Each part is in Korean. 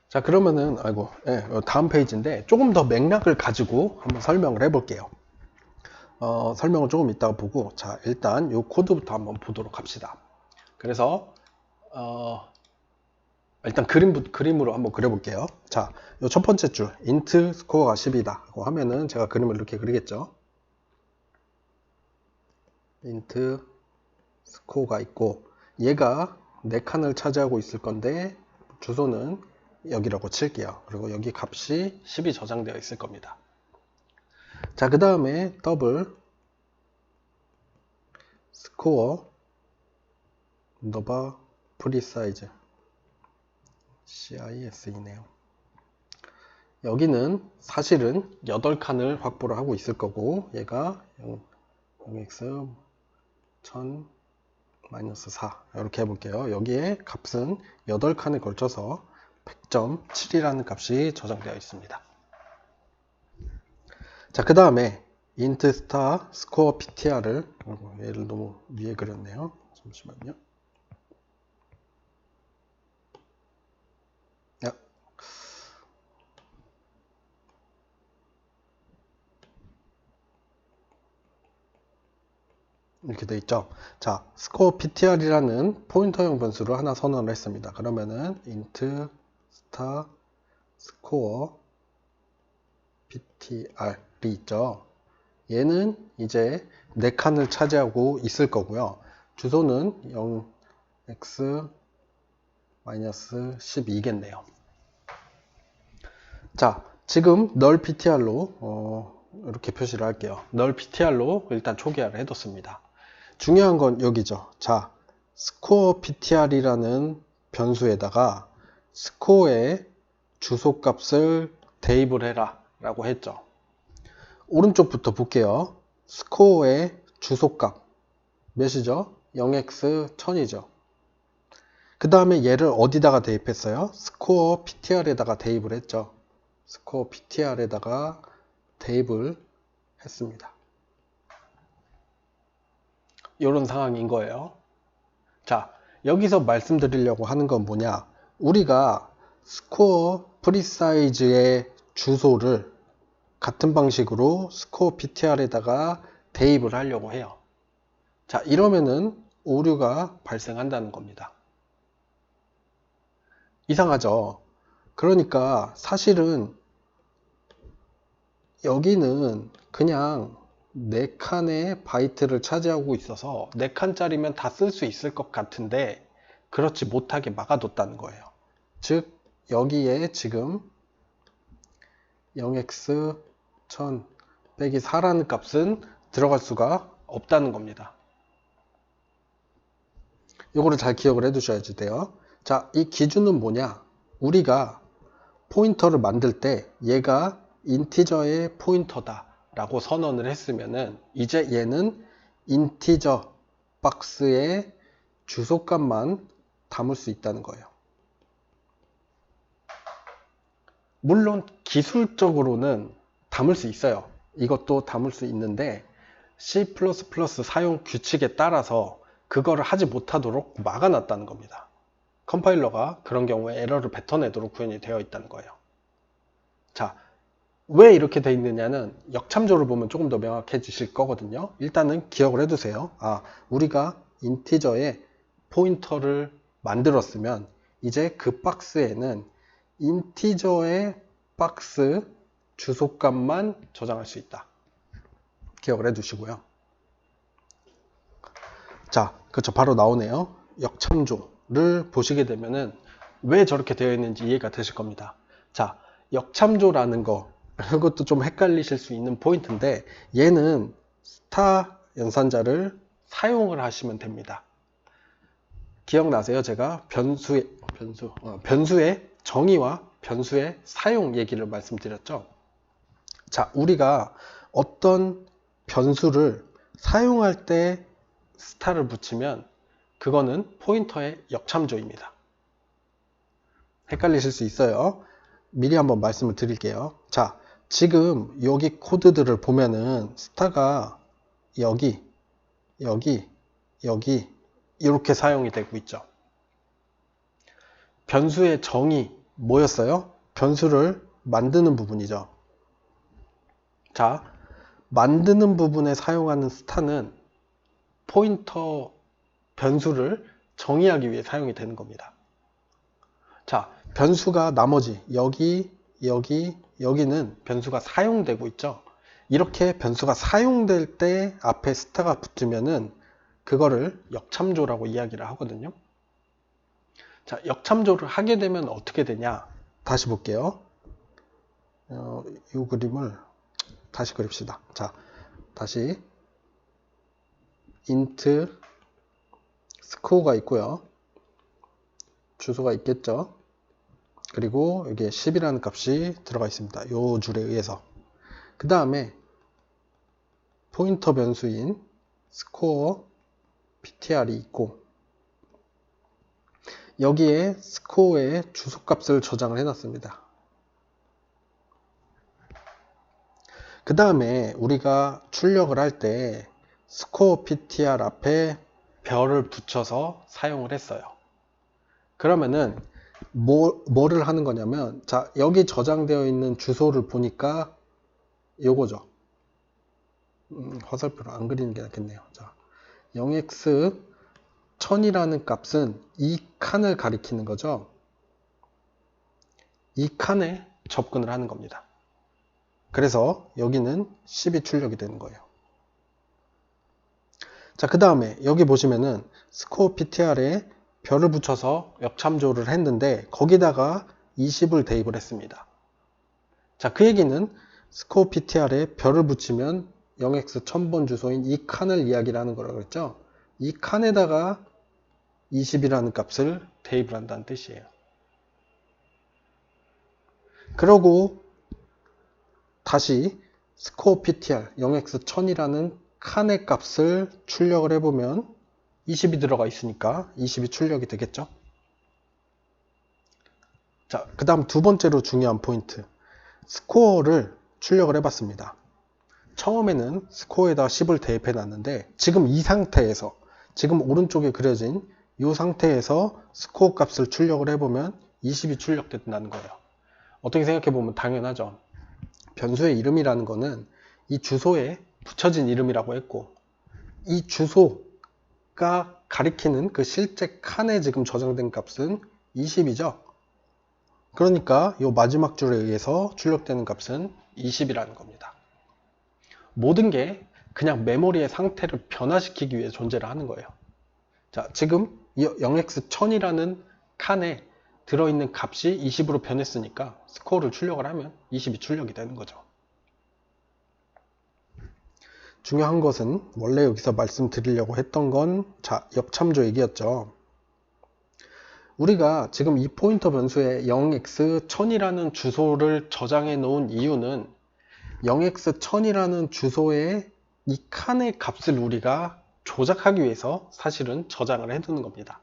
자, 그러면은, 아이고, 예, 다음 페이지인데, 조금 더 맥락을 가지고 한번 설명을 해볼게요. 설명을 조금 이따가 보고, 자, 일단 이 코드부터 한번 보도록 합시다. 그래서, 일단 그림으로 한번 그려볼게요. 자, 이 첫 번째 줄, int 스코어가 10이다. 라고 하면은 제가 그림을 이렇게 그리겠죠. int 스코어가 있고, 얘가 4칸을 차지하고 있을 건데, 주소는 여기라고 칠게요. 그리고 여기 값이 10이 저장되어 있을 겁니다. 자, 그 다음에 더블 스코어 너바 프리사이즈 CIS이네요. 여기는 사실은 8칸을 확보를 하고 있을 거고, 얘가 0x 1000 4 이렇게 해볼게요. 여기에 값은 8칸에 걸쳐서 100.7이라는 값이 저장되어 있습니다. 자, 그 다음에 int star score ptr를 얘를 너무 위에 그렸네요. 잠시만요. 이렇게 돼 있죠. 자, score ptr이라는 포인터형 변수를 하나 선언을 했습니다. 그러면은 int star score ptr이 있죠. 얘는 이제 4칸을 차지하고 있을 거고요. 주소는 0x-12겠네요. 자, 지금 null ptr로 이렇게 표시를 할게요. null ptr로 일단 초기화를 해뒀습니다. 중요한 건 여기죠. 자, score ptr이라는 변수에다가 score의 주소값을 대입을 해라 라고 했죠. 오른쪽부터 볼게요. score의 주소값 몇이죠? 0x 1000이죠. 그 다음에 얘를 어디다가 대입했어요? score ptr에다가 대입을 했죠. score ptr에다가 대입을 했습니다. 이런 상황인 거예요. 자, 여기서 말씀드리려고 하는 건 뭐냐? 우리가 score presize의 주소를 같은 방식으로 score ptr에다가 대입을 하려고 해요. 자, 이러면은 오류가 발생한다는 겁니다. 이상하죠? 그러니까 사실은 여기는 그냥 4칸의 바이트를 차지하고 있어서 4칸짜리면 다 쓸 수 있을 것 같은데 그렇지 못하게 막아뒀다는 거예요. 즉 여기에 지금 0x 1000 빼기 4라는 값은 들어갈 수가 없다는 겁니다. 이거를 잘 기억을 해 두셔야지 돼요. 자, 이 기준은 뭐냐? 우리가 포인터를 만들 때 얘가 인티저의 포인터다 라고 선언을 했으면은 이제 얘는 인티저 박스의 주소값만 담을 수 있다는 거예요. 물론 기술적으로는 담을 수 있어요. 이것도 담을 수 있는데 C++ 사용 규칙에 따라서 그거를 하지 못하도록 막아놨다는 겁니다. 컴파일러가 그런 경우에 에러를 뱉어내도록 구현이 되어 있다는 거예요. 자, 왜 이렇게 돼 있느냐는 역참조를 보면 조금 더 명확해지실 거거든요. 일단은 기억을 해두세요. 아, 우리가 인티저에 포인터를 만들었으면 이제 그 박스에는 인티저의 박스 주소값만 저장할 수 있다. 기억을 해두시고요. 자, 그렇죠. 바로 나오네요. 역참조를 보시게 되면은 왜 저렇게 되어 있는지 이해가 되실 겁니다. 자, 역참조라는 거, 이것도 좀 헷갈리실 수 있는 포인트인데 얘는 스타 연산자를 사용을 하시면 됩니다. 기억나세요? 제가 변수의 정의와 변수의 사용 얘기를 말씀드렸죠. 자, 우리가 어떤 변수를 사용할 때 스타를 붙이면 그거는 포인터의 역참조입니다. 헷갈리실 수 있어요. 미리 한번 말씀을 드릴게요. 자, 지금 여기 코드들을 보면은 스타가 여기 이렇게 사용이 되고 있죠. 변수의 정의 뭐였어요? 변수를 만드는 부분이죠. 자, 만드는 부분에 사용하는 스타는 포인터 변수를 정의하기 위해 사용이 되는 겁니다. 자, 변수가 나머지 여기는 변수가 사용되고 있죠. 이렇게 변수가 사용될 때 앞에 스타가 붙으면은 그거를 역참조라고 이야기를 하거든요. 자, 역참조를 하게 되면 어떻게 되냐? 다시 볼게요. 이 그림을 다시 그립시다. 자, 다시 int 스코어가 있고요. 주소가 있겠죠. 그리고 여기에 10이라는 값이 들어가 있습니다. 이 줄에 의해서. 그 다음에 포인터 변수인 스코어 ptr이 있고 여기에 스코어의 주소값을 저장을 해놨습니다. 그 다음에 우리가 출력을 할 때 스코어 ptr 앞에 별을 붙여서 사용을 했어요. 그러면은 뭐를 하는 거냐면, 자, 여기 저장되어 있는 주소를 보니까 요거죠. 화살표로 안 그리는 게 낫겠네요. 자, 0x 1000이라는 값은 이 칸을 가리키는 거죠. 이 칸에 접근을 하는 겁니다. 그래서 여기는 10이 출력이 되는 거예요. 자, 그 다음에 여기 보시면은 스코어 ptr에 별을 붙여서 역참조를 했는데 거기다가 20을 대입을 했습니다. 자, 그 얘기는 스코어 ptr에 별을 붙이면 0x 1000번 주소인 이 칸을 이야기를 하는 거라고 그랬죠. 이 칸에다가 20이라는 값을 대입을 한다는 뜻이에요. 그러고 다시 스코어 ptr 0x 1000이라는 칸의 값을 출력을 해보면 20이 들어가 있으니까 20이 출력이 되겠죠. 자, 그 다음 두 번째로 중요한 포인트, 스코어를 출력을 해봤습니다. 처음에는 스코어에다 10을 대입해 놨는데 지금 이 상태에서, 지금 오른쪽에 그려진 이 상태에서 스코어 값을 출력을 해보면 20이 출력된다는 거예요. 어떻게 생각해보면 당연하죠. 변수의 이름이라는 거는 이 주소에 붙여진 이름이라고 했고, 이 주소가 가리키는 그 실제 칸에 지금 저장된 값은 20이죠. 그러니까 이 마지막 줄에 의해서 출력되는 값은 20이라는 겁니다. 모든 게 그냥 메모리의 상태를 변화시키기 위해 존재를 하는 거예요. 자, 지금 이 0x1000이라는 칸에 들어있는 값이 20으로 변했으니까 스코어를 출력을 하면 20이 출력이 되는 거죠. 중요한 것은 원래 여기서 말씀드리려고 했던 건, 자, 역참조 얘기였죠. 우리가 지금 이 포인터 변수에 0x1000이라는 주소를 저장해 놓은 이유는 0x1000이라는 주소에 이 칸의 값을 우리가 조작하기 위해서 사실은 저장을 해두는 겁니다.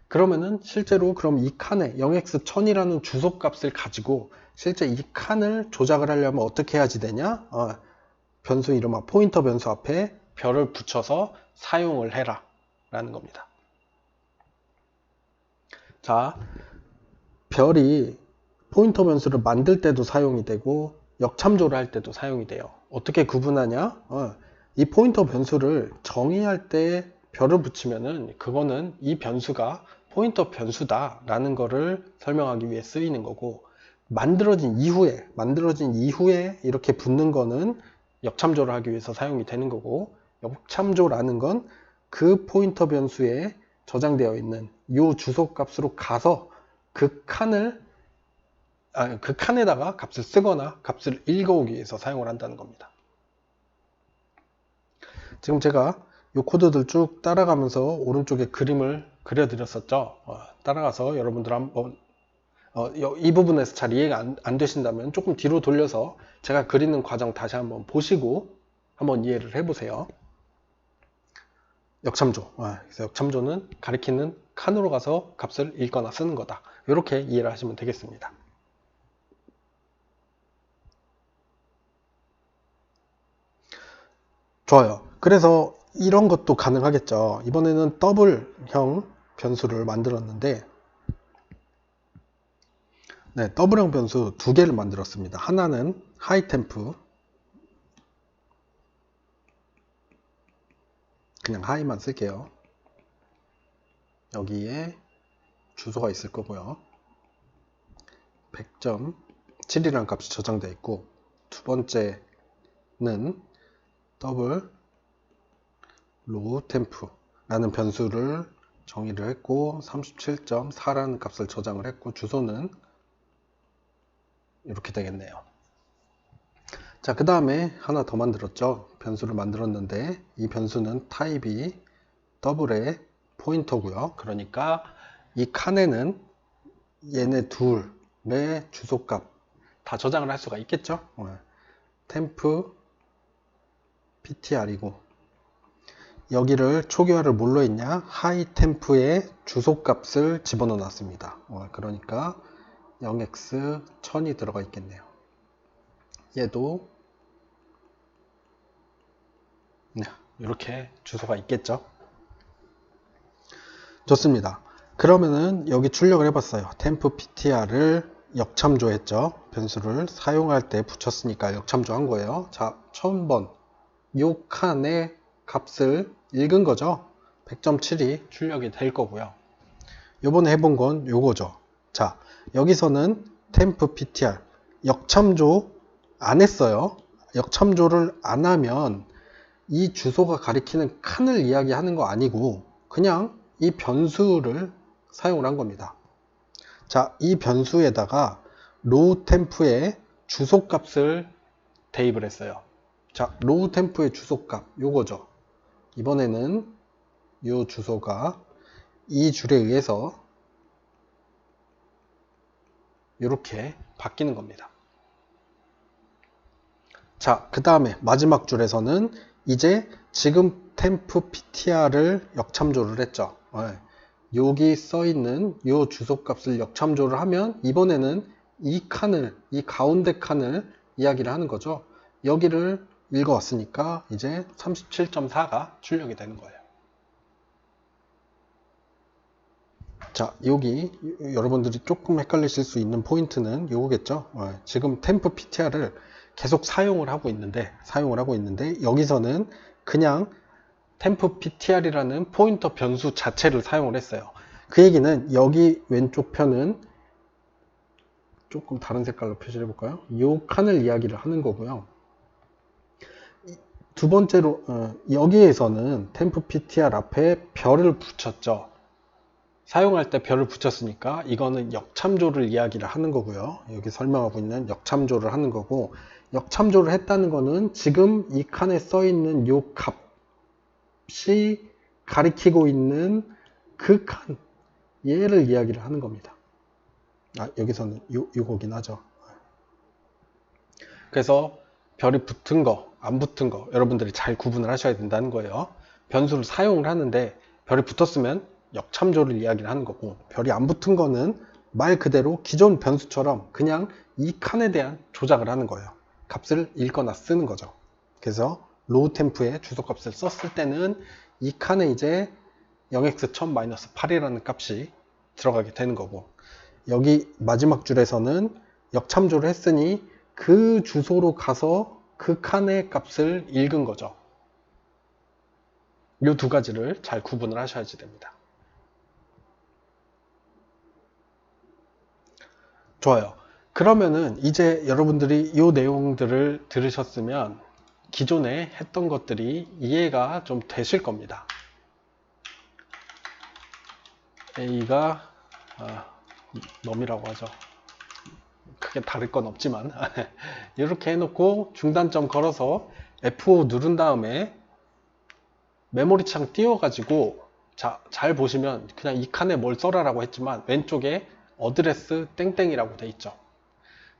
그러면은 실제로 그럼 이 칸에 0x1000이라는 주소 값을 가지고 실제 이 칸을 조작을 하려면 어떻게 해야지 되냐? 변수 이름과 포인터 변수 앞에 별을 붙여서 사용을 해라 라는 겁니다. 자, 별이 포인터 변수를 만들 때도 사용이 되고 역참조를 할 때도 사용이 돼요. 어떻게 구분하냐? 이 포인터 변수를 정의할 때 별을 붙이면은 그거는 이 변수가 포인터 변수다 라는 거를 설명하기 위해 쓰이는 거고, 만들어진 이후에 이렇게 붙는 거는 역참조를 하기 위해서 사용이 되는 거고, 역참조라는 건 그 포인터 변수에 저장되어 있는 이 주소 값으로 가서 그 칸에다가 값을 쓰거나 값을 읽어오기 위해서 사용을 한다는 겁니다. 지금 제가 이 코드들 쭉 따라가면서 오른쪽에 그림을 그려드렸었죠. 따라가서 여러분들 한번 이 부분에서 잘 이해가 안 되신다면 조금 뒤로 돌려서 제가 그리는 과정 다시 한번 보시고 한번 이해를 해보세요. 역참조. 그래서 역참조는 가리키는 칸으로 가서 값을 읽거나 쓰는 거다. 이렇게 이해를 하시면 되겠습니다. 좋아요. 그래서 이런 것도 가능하겠죠. 이번에는 더블형 변수를 만들었는데, 네, 더블형 변수 두 개를 만들었습니다. 하나는 하이템프, 그냥 하이만 쓸게요. 여기에 주소가 있을 거고요. 100.7이라는 값이 저장되어 있고, 두 번째는 더블 로우 템프라는 변수를 정의를 했고 37.4라는 값을 저장을 했고 주소는 이렇게 되겠네요. 자, 그 다음에 하나 더 만들었죠. 변수를 만들었는데 이 변수는 타입이 더블의 포인터고요. 그러니까 이 칸에는 얘네 둘의 주소값 다 저장을 할 수가 있겠죠. 템프 ptr이고 여기를 초기화를 뭘로 했냐? 하이템프의 주소값을 집어넣어 놨습니다. 그러니까 0x 1000이 들어가 있겠네요. 얘도 이렇게 주소가 있겠죠. 좋습니다. 그러면은 여기 출력을 해봤어요. temp ptr을 역참조했죠. 변수를 사용할 때 붙였으니까 역참조한 거예요. 자, 처음 번 요 칸의 값을 읽은 거죠. 100.7이 출력이 될 거고요. 요번에 해본 건 요거죠. 자, 여기서는 temp ptr 역참조 안 했어요. 역참조를 안 하면 이 주소가 가리키는 칸을 이야기하는 거 아니고 그냥 이 변수를 사용을 한 겁니다. 자, 이 변수에다가 로우 템프의 주소값을 대입을 했어요. 자, 로우 템프의 주소값 요거죠. 이번에는 요 주소가 이 줄에 의해서 이렇게 바뀌는 겁니다. 자, 그 다음에 마지막 줄에서는 이제 지금 temp ptr를 역참조를 했죠. 여기 써있는 이 주소값을 역참조를 하면 이번에는 이 칸을, 이 가운데 칸을 이야기를 하는 거죠. 여기를 읽어왔으니까 이제 37.4가 출력이 되는 거예요. 자, 여기 여러분들이 조금 헷갈리실 수 있는 포인트는 요거겠죠. 지금 temp ptr를 계속 사용을 하고 있는데 여기서는 그냥 temp ptr이라는 포인터 변수 자체를 사용을 했어요. 그 얘기는 여기 왼쪽 편은 조금 다른 색깔로 표시를 해볼까요? 이 칸을 이야기를 하는 거고요. 두 번째로 여기에서는 temp ptr 앞에 별을 붙였죠. 사용할 때 별을 붙였으니까 이거는 역참조를 이야기를 하는 거고요. 여기 설명하고 있는 역참조를 하는 거고, 역참조를 했다는 거는 지금 이 칸에 써 있는 요 값이 가리키고 있는 그 칸, 얘를 이야기를 하는 겁니다. 여기서는 요거긴 하죠. 그래서 별이 붙은 거, 안 붙은 거 여러분들이 잘 구분을 하셔야 된다는 거예요. 변수를 사용을 하는데 별이 붙었으면 역참조를 이야기를 하는 거고, 별이 안 붙은 거는 말 그대로 기존 변수처럼 그냥 이 칸에 대한 조작을 하는 거예요. 값을 읽거나 쓰는 거죠. 그래서 로우 템프의 주소값을 썼을 때는 이 칸에 이제 0x1000-8이라는 값이 들어가게 되는 거고, 여기 마지막 줄에서는 역참조를 했으니 그 주소로 가서 그 칸의 값을 읽은 거죠. 이 두 가지를 잘 구분을 하셔야지 됩니다. 좋아요. 그러면은 이제 여러분들이 이 내용들을 들으셨으면 기존에 했던 것들이 이해가 좀 되실 겁니다. A가 넘이라고 하죠. 크게 다를 건 없지만 이렇게 해놓고 중단점 걸어서 F5 누른 다음에 메모리 창 띄워가지고, 자, 잘 보시면 그냥 이 칸에 뭘 써라라고 했지만 왼쪽에 어드레스 땡땡이라고 돼 있죠.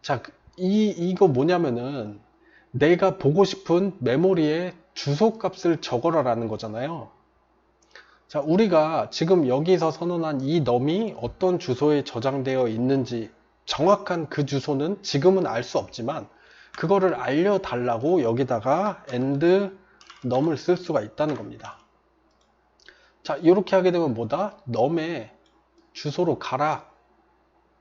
자, 이거 뭐냐면은 내가 보고 싶은 메모리에 주소 값을 적어라 라는 거잖아요. 자, 우리가 지금 여기서 선언한 이 넘이 어떤 주소에 저장되어 있는지 정확한 그 주소는 지금은 알 수 없지만 그거를 알려달라고 여기다가 and 넘을 쓸 수가 있다는 겁니다. 자, 이렇게 하게 되면 뭐다? 넘의 주소로 가라고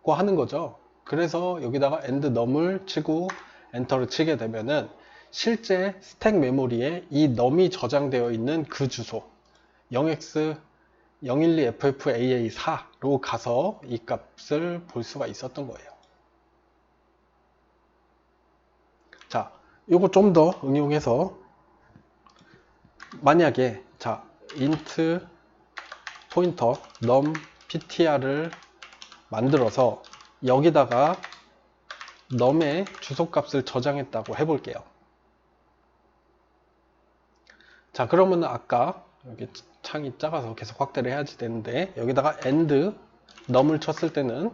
하는 거죠. 그래서 여기다가 end num을 치고 엔터를 치게 되면은 실제 스택 메모리에 이 num이 저장되어 있는 그 주소 0x 012FFAA4로 가서 이 값을 볼 수가 있었던 거예요. 자, 요거 좀 더 응용해서 만약에 자 int 포인터 num ptr을 만들어서 여기다가 num의 주소값을 저장했다고 해볼게요. 자, 그러면 아까 여기 창이 작아서 계속 확대를 해야지 되는데 여기다가 end num을 쳤을 때는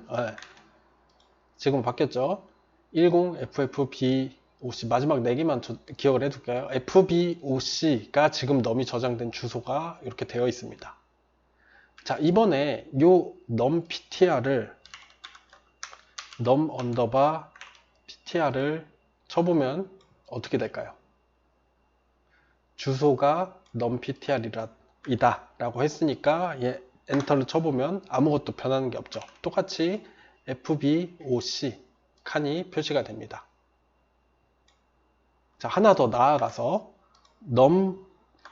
지금 바뀌었죠. 10FFBOC 마지막 4개만 기억을 해둘까요? FBOC가 지금 num이 저장된 주소가 이렇게 되어 있습니다. 자, 이번에 요 num ptr을 num underbar ptr을 쳐보면 어떻게 될까요? 주소가 num ptr이다 라고 했으니까 엔터를 쳐보면 아무것도 변하는 게 없죠. 똑같이 FBOC 칸이 표시가 됩니다. 자, 하나 더 나아가서 num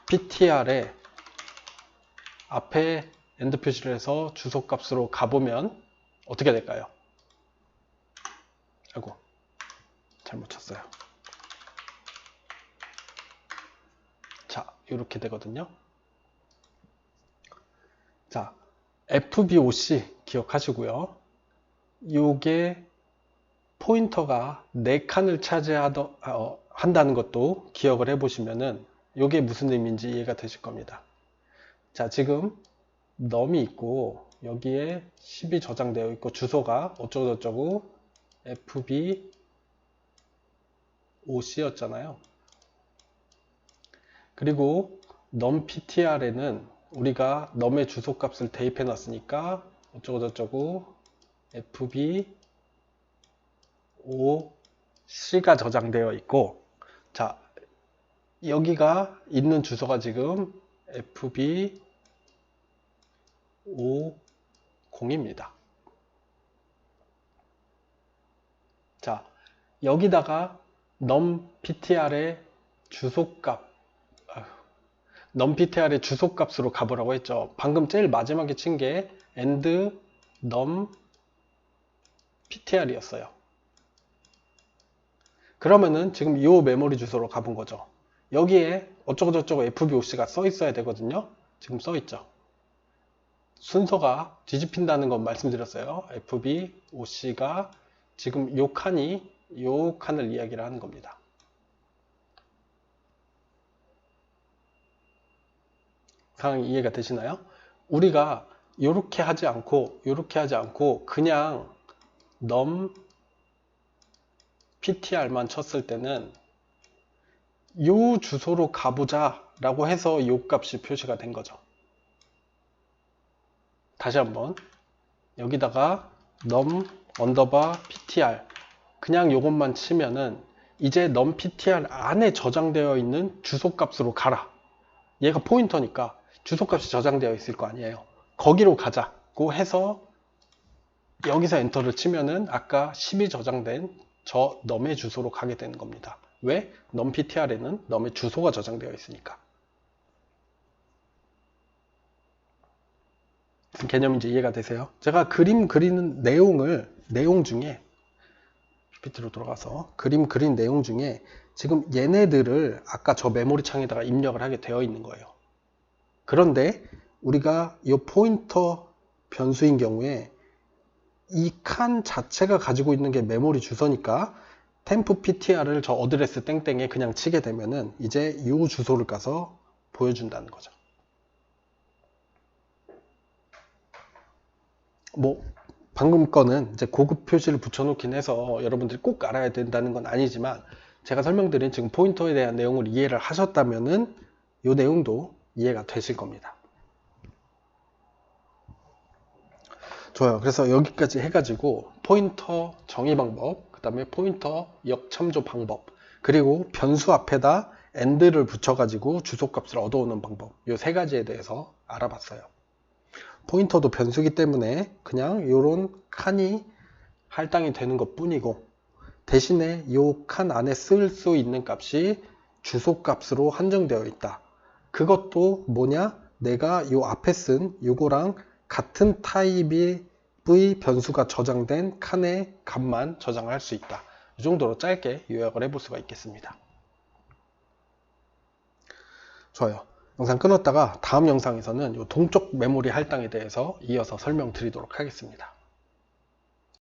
ptr에 앞에 엔드 표시를 해서 주소 값으로 가보면 어떻게 될까요? 아이고, 잘못 쳤어요. 자, 이렇게 되거든요. 자, FBOC 기억하시고요. 요게 포인터가 4칸을 한다는 것도 기억을 해보시면은 요게 무슨 의미인지 이해가 되실 겁니다. 자, 지금 num이 있고 여기에 10이 저장되어 있고 주소가 어쩌고저쩌고 FBOC였잖아요. 그리고 num ptr에는 우리가 num의 주소값을 대입해 놨으니까 어쩌고저쩌고 FBOC가 저장되어 있고, 자, 여기가 있는 주소가 지금 FB50입니다. 자, 여기다가 num ptr의 주소값으로 가보라고 했죠. 방금 제일 마지막에 친 게 end num ptr이었어요. 그러면은 지금 이 메모리 주소로 가본 거죠. 여기에 어쩌고저쩌고 FBOC가 써 있어야 되거든요. 지금 써 있죠. 순서가 뒤집힌다는 건 말씀드렸어요. FBOC가 지금 요 칸을 이야기를 하는 겁니다. 상황이 이해가 되시나요? 우리가 이렇게 하지 않고 그냥 num ptr만 쳤을 때는 요 주소로 가보자 라고 해서 요 값이 표시가 된 거죠. 다시 한번 여기다가 num underbar ptr 그냥 요것만 치면은 이제 num ptr 안에 저장되어 있는 주소값으로 가라. 얘가 포인터니까 주소값이 저장되어 있을 거 아니에요. 거기로 가자고 해서 여기서 엔터를 치면은 아까 10이 저장된 저 num의 주소로 가게 되는 겁니다. 왜? num ptr에는 num의 주소가 저장되어 있으니까. 개념인지 이해가 되세요? 제가 그림 그리는 내용 중에 PPT로 돌아가서 그림 그린 내용 중에 지금 얘네들을 아까 저 메모리 창에다가 입력을 하게 되어 있는 거예요. 그런데 우리가 이 포인터 변수인 경우에 이 칸 자체가 가지고 있는 게 메모리 주소니까 temp ptr을 저 어드레스 땡땡에 그냥 치게 되면은 이제 이 주소를 가서 보여준다는 거죠. 뭐 방금 거는 이제 고급 표시를 붙여놓긴 해서 여러분들이 꼭 알아야 된다는 건 아니지만 제가 설명드린 지금 포인터에 대한 내용을 이해를 하셨다면은 이 내용도 이해가 되실 겁니다. 좋아요. 그래서 여기까지 해가지고 포인터 정의 방법, 그 다음에 포인터 역참조 방법, 그리고 변수 앞에다 end를 붙여가지고 주소값을 얻어오는 방법, 이 세 가지에 대해서 알아봤어요. 포인터도 변수기 때문에 그냥 이런 칸이 할당이 되는 것 뿐이고, 대신에 이 칸 안에 쓸 수 있는 값이 주소 값으로 한정되어 있다. 그것도 뭐냐? 내가 요 앞에 쓴 요거랑 같은 타입의 변수가 저장된 칸의 값만 저장할 수 있다. 이 정도로 짧게 요약을 해볼 수가 있겠습니다. 좋아요. 영상 끊었다가 다음 영상에서는 요 동적 메모리 할당에 대해서 이어서 설명드리도록 하겠습니다.